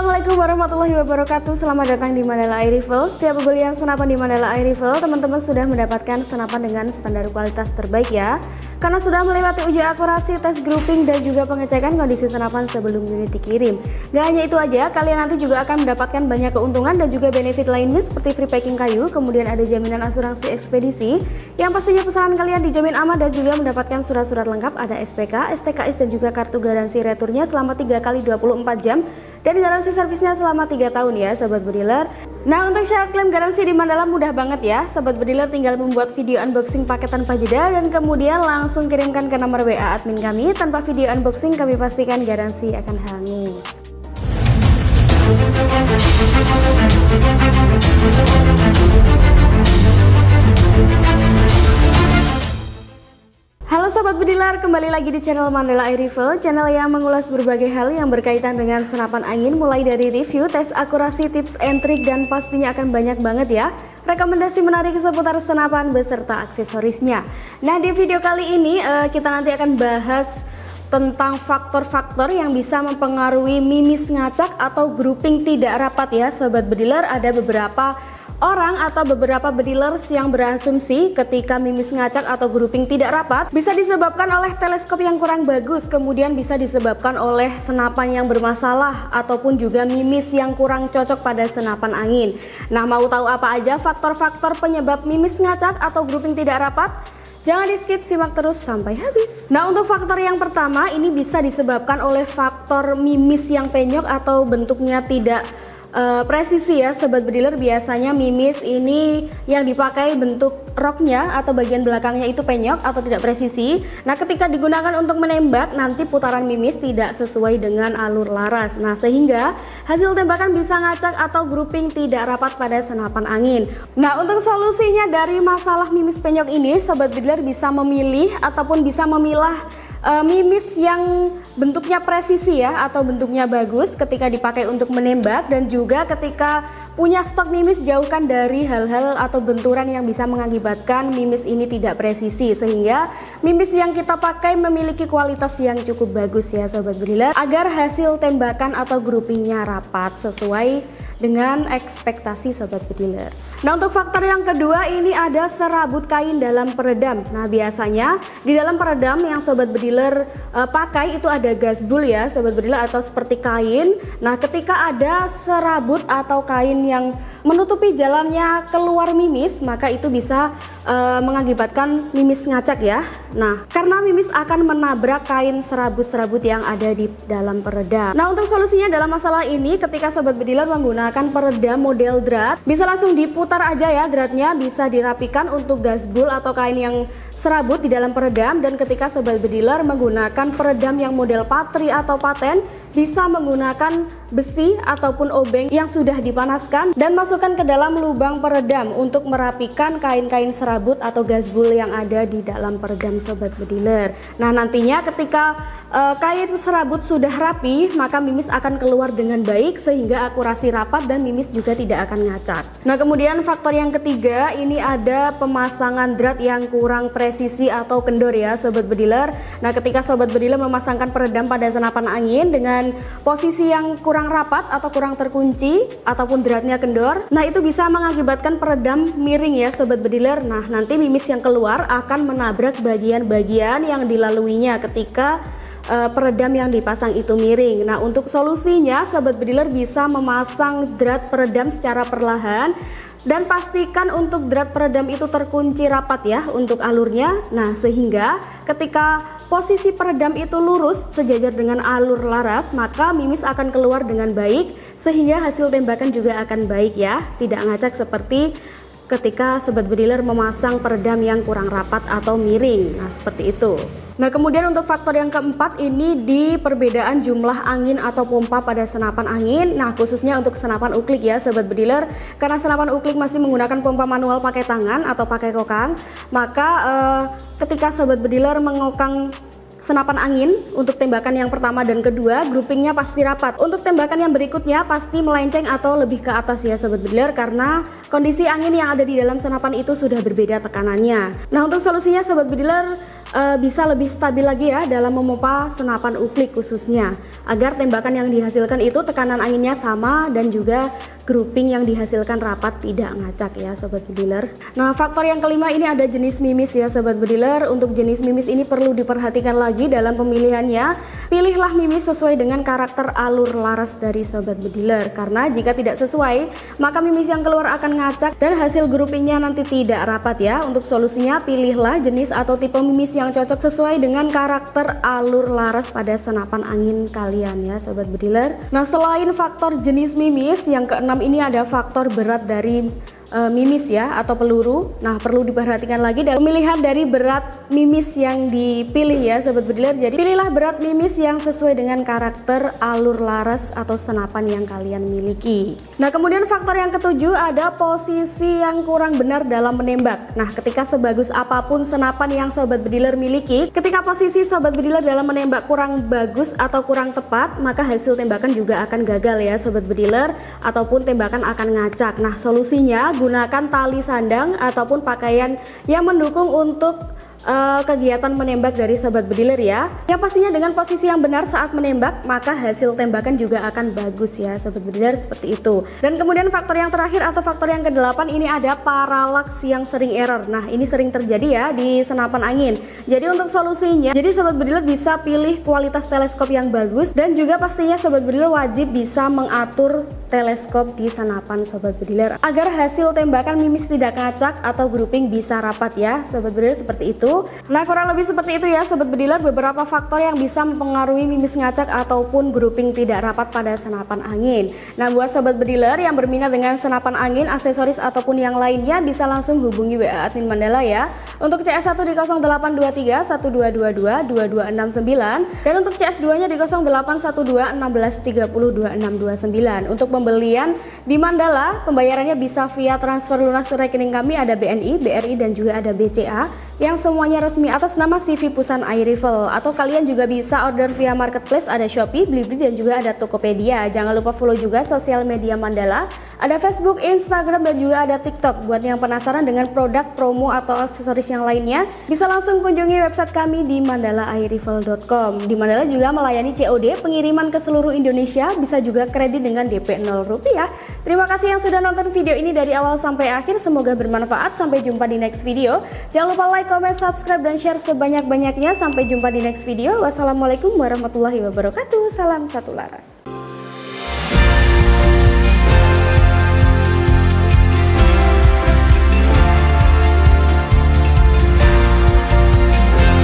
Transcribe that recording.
Assalamualaikum warahmatullahi wabarakatuh. Selamat datang di Mandala Air Rifle. Setiap pembelian senapan di Mandala Air Rifle, teman-teman sudah mendapatkan senapan dengan standar kualitas terbaik ya. Karena sudah melewati uji akurasi, tes grouping, dan juga pengecekan kondisi senapan sebelum unit dikirim. Gak hanya itu aja, kalian nanti juga akan mendapatkan banyak keuntungan dan juga benefit lainnya seperti free packing kayu, kemudian ada jaminan asuransi ekspedisi, yang pastinya pesanan kalian dijamin aman dan juga mendapatkan surat-surat lengkap, ada SPK, STKS, dan juga kartu garansi returnya selama 3 kali 24 jam. Dan garansi servisnya selama 3 tahun ya Sobat Bediler. Nah, untuk syarat klaim garansi di Mandala mudah banget ya. Sobat Bediler tinggal membuat video unboxing paket tanpa jeda dan kemudian langsung kirimkan ke nomor WA admin kami. Tanpa video unboxing kami pastikan garansi akan hangus. Halo Sobat Bediler, kembali lagi di channel Mandala Air Rifle, channel yang mengulas berbagai hal yang berkaitan dengan senapan angin, mulai dari review, tes akurasi, tips and trik, dan pastinya akan banyak banget ya rekomendasi menarik seputar senapan beserta aksesorisnya. Nah, di video kali ini kita nanti akan bahas tentang faktor-faktor yang bisa mempengaruhi mimis ngacak atau grouping tidak rapat ya Sobat Bediler. Ada beberapa orang atau beberapa bedilers yang berasumsi ketika mimis ngacak atau grouping tidak rapat bisa disebabkan oleh teleskop yang kurang bagus, kemudian bisa disebabkan oleh senapan yang bermasalah ataupun juga mimis yang kurang cocok pada senapan angin. Nah, mau tahu apa aja faktor-faktor penyebab mimis ngacak atau grouping tidak rapat? Jangan di skip, simak terus sampai habis. Nah, untuk faktor yang pertama ini bisa disebabkan oleh faktor mimis yang penyok atau bentuknya tidak presisi ya Sobat Bediler. Biasanya mimis ini yang dipakai bentuk roknya atau bagian belakangnya itu penyok atau tidak presisi. Nah, ketika digunakan untuk menembak nanti putaran mimis tidak sesuai dengan alur laras. Nah, sehingga hasil tembakan bisa ngacak atau grouping tidak rapat pada senapan angin. Nah, untuk solusinya dari masalah mimis penyok ini, Sobat Bediler bisa memilih ataupun bisa memilah mimis yang bentuknya presisi ya atau bentuknya bagus ketika dipakai untuk menembak, dan juga ketika punya stok mimis jauhkan dari hal-hal atau benturan yang bisa mengakibatkan mimis ini tidak presisi, sehingga mimis yang kita pakai memiliki kualitas yang cukup bagus ya Sobat Bediler, agar hasil tembakan atau groupingnya rapat sesuai dengan ekspektasi Sobat Bediler. Nah, untuk faktor yang kedua ini ada serabut kain dalam peredam. Nah, biasanya di dalam peredam yang Sobat Bediler pakai itu ada gasbul ya Sobat Bediler atau seperti kain. Nah, ketika ada serabut atau kain yang menutupi jalannya keluar mimis, maka itu bisa mengakibatkan mimis ngacak ya. Nah, karena mimis akan menabrak kain serabut-serabut yang ada di dalam peredam. Nah, untuk solusinya dalam masalah ini, ketika Sobat Bediler menggunakan peredam model drat, bisa langsung diputar aja ya dratnya, bisa dirapikan untuk gasbul atau kain yang serabut di dalam peredam. Dan ketika Sobat Bediler menggunakan peredam yang model patri atau paten, bisa menggunakan besi ataupun obeng yang sudah dipanaskan dan masukkan ke dalam lubang peredam untuk merapikan kain-kain serabut atau gasbul yang ada di dalam peredam Sobat Bediler. Nah, nantinya ketika kain serabut sudah rapi, maka mimis akan keluar dengan baik sehingga akurasi rapat dan mimis juga tidak akan ngacak. Nah, kemudian faktor yang ketiga ini ada pemasangan drat yang kurang presisi atau kendor ya Sobat Bediler. Nah, ketika Sobat Bediler memasangkan peredam pada senapan angin dengan posisi yang kurang rapat atau kurang terkunci ataupun dratnya kendor, nah itu bisa mengakibatkan peredam miring ya Sobat Bediler. Nah, nanti mimis yang keluar akan menabrak bagian-bagian yang dilaluinya ketika peredam yang dipasang itu miring. Nah, untuk solusinya Sobat Bediler bisa memasang drat peredam secara perlahan dan pastikan untuk drat peredam itu terkunci rapat ya untuk alurnya. Nah, sehingga ketika posisi peredam itu lurus sejajar dengan alur laras, maka mimis akan keluar dengan baik sehingga hasil tembakan juga akan baik ya, tidak ngacak seperti ketika Sobat Bediler memasang peredam yang kurang rapat atau miring. Nah, seperti itu. Nah, kemudian untuk faktor yang keempat ini di perbedaan jumlah angin atau pompa pada senapan angin. Nah, khususnya untuk senapan uklik ya Sobat Bediler, karena senapan uklik masih menggunakan pompa manual pakai tangan atau pakai kokang, maka ketika Sobat Bediler mengokang senapan angin untuk tembakan yang pertama dan kedua, groupingnya pasti rapat. Untuk tembakan yang berikutnya pasti melenceng atau lebih ke atas ya Sobat Bediler, karena kondisi angin yang ada di dalam senapan itu sudah berbeda tekanannya. Nah, untuk solusinya Sobat Bediler bisa lebih stabil lagi ya dalam memompa senapan uklik khususnya, agar tembakan yang dihasilkan itu tekanan anginnya sama dan juga grouping yang dihasilkan rapat, tidak ngacak ya sobat bediler. Nah, faktor yang kelima ini ada jenis mimis ya sobat bediler. Untuk jenis mimis ini perlu diperhatikan lagi dalam pemilihannya. Pilihlah mimis sesuai dengan karakter alur laras dari sobat bediler, karena jika tidak sesuai maka mimis yang keluar akan ngacak dan hasil groupingnya nanti tidak rapat ya. Untuk solusinya pilihlah jenis atau tipe mimis yang cocok sesuai dengan karakter alur laras pada senapan angin kalian ya sobat bediler. Nah, selain faktor jenis mimis, yang keenam ini ada faktor berat dari mimis ya atau peluru. Nah, perlu diperhatikan lagi dalam pemilihan dari berat mimis yang dipilih ya sobat bediler. Jadi pilihlah berat mimis yang sesuai dengan karakter alur laras atau senapan yang kalian miliki. Nah, kemudian faktor yang ketujuh ada posisi yang kurang benar dalam menembak. Nah, ketika sebagus apapun senapan yang sobat bediler miliki, ketika posisi sobat bediler dalam menembak kurang bagus atau kurang tepat, maka hasil tembakan juga akan gagal ya sobat bediler, ataupun tembakan akan ngacak. Nah, solusinya gunakan tali sandang ataupun pakaian yang mendukung untuk kegiatan menembak dari sobat bediler ya. Yang pastinya dengan posisi yang benar saat menembak, maka hasil tembakan juga akan bagus ya sobat bediler, seperti itu. Dan kemudian faktor yang terakhir atau faktor yang kedelapan ini ada paralaks yang sering error. Nah, ini sering terjadi ya di senapan angin. Jadi untuk solusinya, jadi sobat bediler bisa pilih kualitas teleskop yang bagus, dan juga pastinya sobat bediler wajib bisa mengatur teleskop di senapan sobat bediler agar hasil tembakan mimis tidak ngacak atau grouping bisa rapat ya sobat bediler, seperti itu. Nah, kurang lebih seperti itu ya sobat bediler, beberapa faktor yang bisa mempengaruhi mimis ngacak ataupun grouping tidak rapat pada senapan angin. Nah, buat sobat bediler yang berminat dengan senapan angin, aksesoris ataupun yang lainnya, bisa langsung hubungi WA admin Mandala ya. Untuk CS1 di 0823 1222 2269 dan untuk CS2 nya di 0812 1630 2629. Untuk pembelian di Mandala, pembayarannya bisa via transfer lunas ke rekening kami, ada BNI, BRI dan juga ada BCA, yang semuanya resmi atas nama CV Pusan Air Rifle. Atau kalian juga bisa order via marketplace, ada Shopee, Blibli dan juga ada Tokopedia. Jangan lupa follow juga sosial media Mandala, ada Facebook, Instagram dan juga ada TikTok. Buat yang penasaran dengan produk, promo atau aksesoris yang lainnya, bisa langsung kunjungi website kami di mandalaairrifle.com. Di Mandala juga melayani COD pengiriman ke seluruh Indonesia, bisa juga kredit dengan DP 0 rupiah. Terima kasih yang sudah nonton video ini dari awal sampai akhir, semoga bermanfaat. Sampai jumpa di next video. Jangan lupa like, comment, subscribe dan share sebanyak-banyaknya. Sampai jumpa di next video. Wassalamualaikum warahmatullahi wabarakatuh. Salam satu laras.